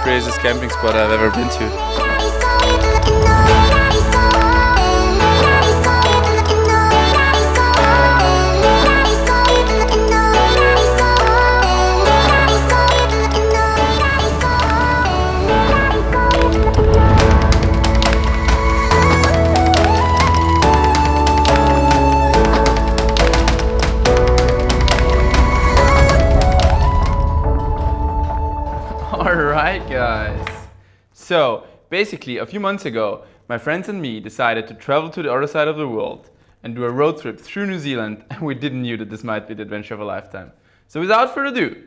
craziest camping spot I've ever been to. Alright guys, so basically a few months ago my friends and me decided to travel to the other side of the world and do a road trip through New Zealand, and we didn't knew that this might be the adventure of a lifetime. So without further ado,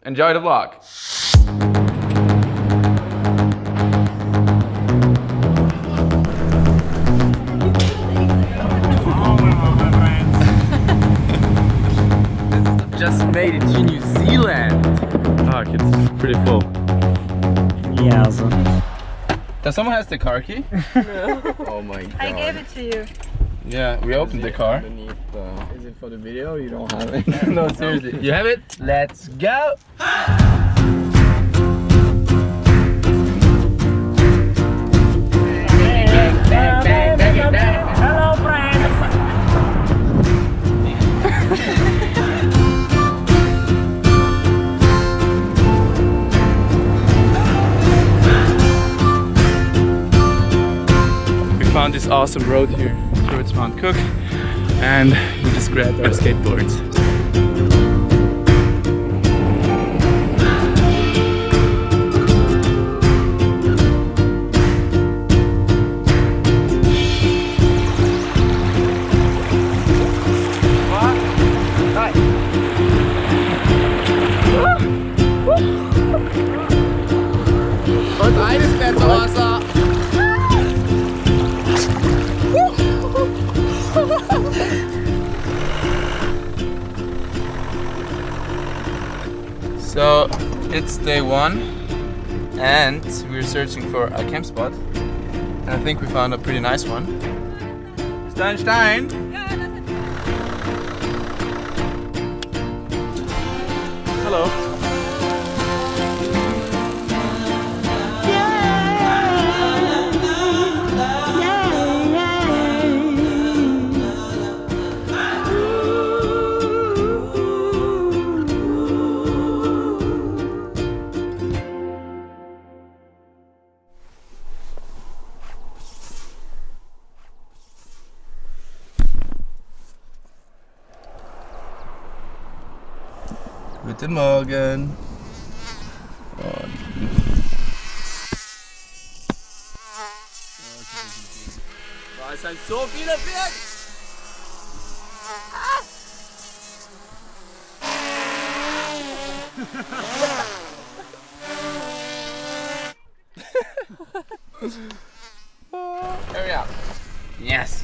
enjoy the vlog! Just made it to New Zealand! Fuck, it's pretty full. Yeah, also. Does someone has the car key? No. Oh my god. I gave it to you. Yeah, we opened the car. Is it for the video? You don't have it? No, seriously. You have it? Let's go! Hello, friends! Found this awesome road here towards Mount Cook, and we just grabbed our skateboards. So it's day one and we're searching for a camp spot, and I think we found a pretty nice one. Stein! Hello! Guten Morgen. Boah, es sind so viele Birken. Hurry up. Yes.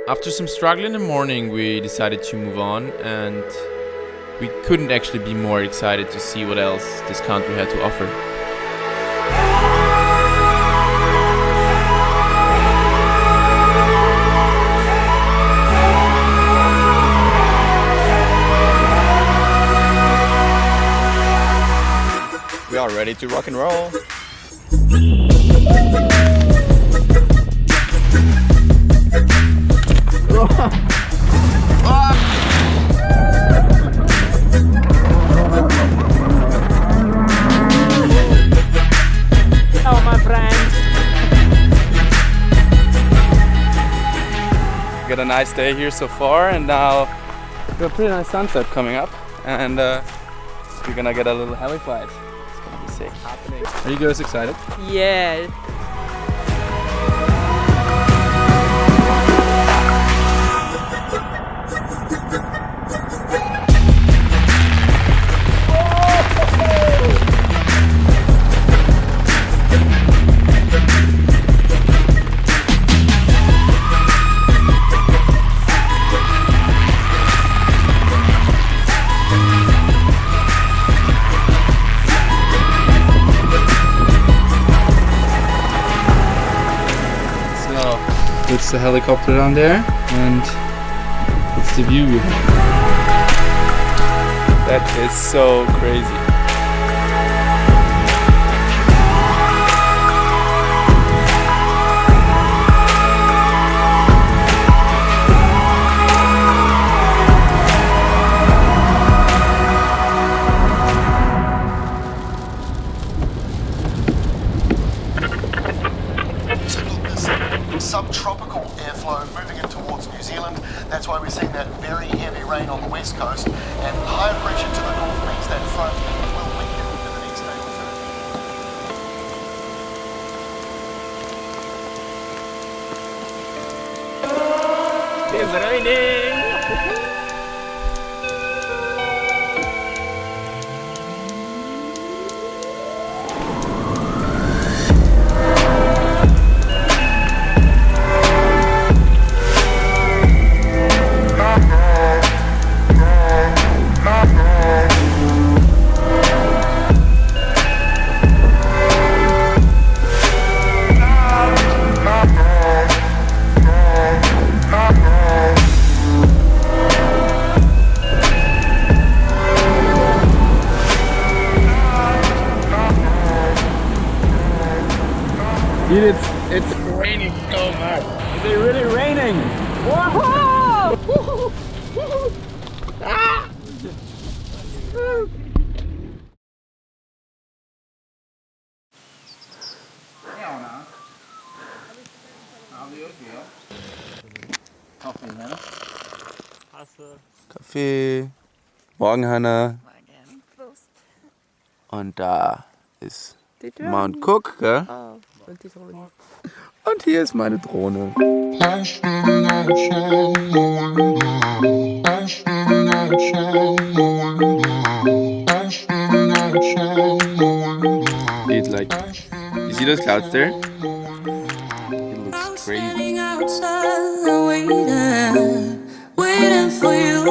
After some struggle in the morning, we decided to move on, and we couldn't actually be more excited to see what else this country had to offer. We are ready to rock and roll. Hello, my friends. We got a nice day here so far, and now we have a pretty nice sunset coming up, and we're gonna get a little heli flight. It's gonna be sick. Are you guys excited? Yeah. It's the helicopter down there, and it's the view. That is so crazy. So look, there's subtropical airflow moving in towards New Zealand. That's why we're seeing that very heavy rain on the west coast. And higher pressure to the north means that front will weaken in the next day or so. It's raining! Dude, it's raining so much. Is it really raining? Kaffee. Morgen, Hanna. Und da ist Mount Cook, gell? Oh, und die Drohne. Und hier ist meine Drohne. It's like, you see those clouds there? It looks crazy. Waiting for you.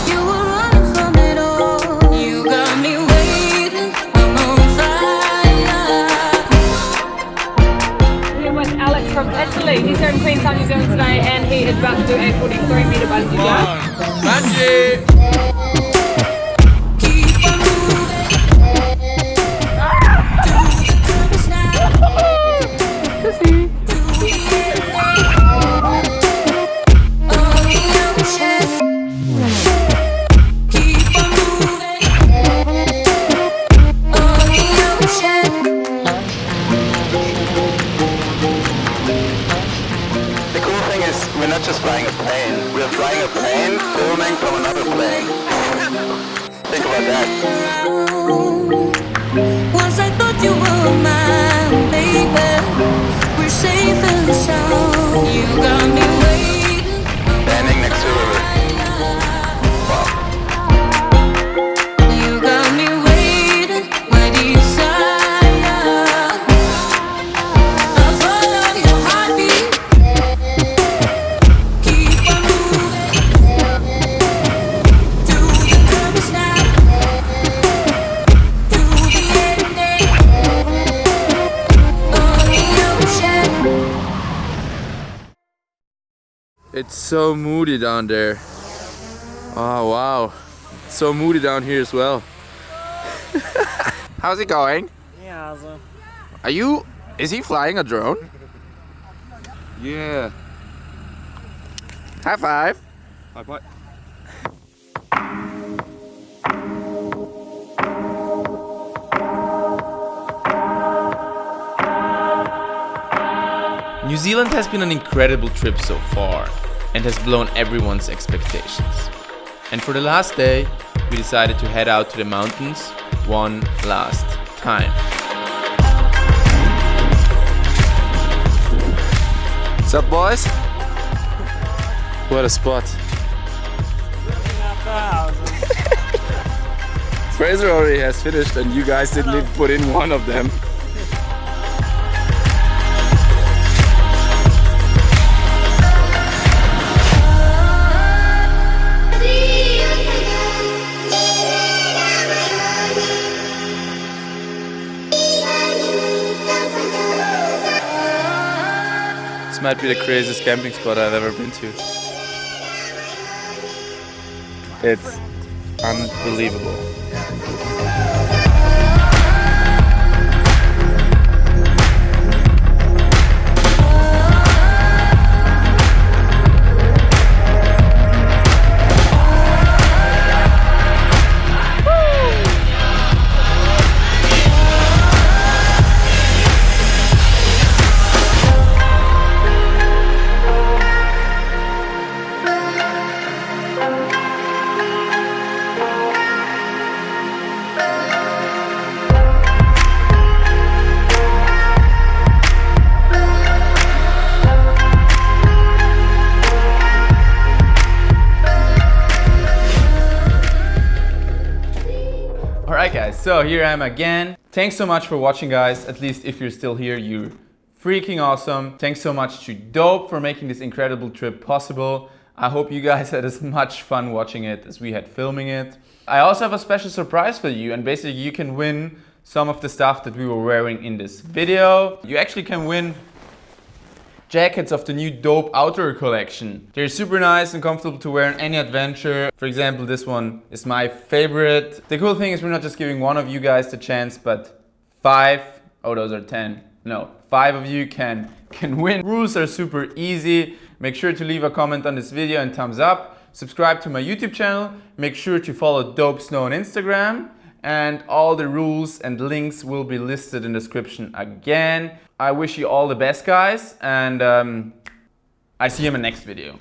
You were running from it all. You got me waiting. I'm on fire. Here with Alex from Italy. He's here in Queenstown, New Zealand today, and he is about to do a 43-metre bungee jump. Bungee! Keep on moving. Do the dance now. Do the ending. On the ocean. Keep on moving. On the ocean. The cool thing is we're not just flying a plane. We're flying a plane filming from another plane. Think about that. Once I thought you were mine, baby. We're safe and sound. You got me waiting. Standing next to a river. You got me waiting, my desire. I follow your heartbeat. Keep on moving. Do the dance now. Do the ending. On the ocean. It's so moody down there. Oh wow. It's so moody down here as well. How's it going? Yeah, also. Is he flying a drone? Yeah. High five. High five. New Zealand has been an incredible trip so far and has blown everyone's expectations. And for the last day, we decided to head out to the mountains one last time. What's up, boys? What a spot. Fraser already has finished and you guys didn't even put in one of them. This might be the craziest camping spot I've ever been to. It's unbelievable. Alright guys, so here I am again. Thanks so much for watching guys, at least if you're still here, you're freaking awesome. Thanks so much to Dope for making this incredible trip possible. I hope you guys had as much fun watching it as we had filming it. I also have a special surprise for you, and basically you can win some of the stuff that we were wearing in this video. You actually can win jackets of the new Dope Outdoor collection. They're super nice and comfortable to wear in any adventure. For example, this one is my favorite. The cool thing is we're not just giving one of you guys the chance, but 5, oh those are 10, no, 5 of you can win. Rules are super easy. Make sure to leave a comment on this video and thumbs up. Subscribe to my YouTube channel. Make sure to follow Dope Snow on Instagram. And all the rules and links will be listed in the description again. I wish you all the best guys, and I see you in my next video.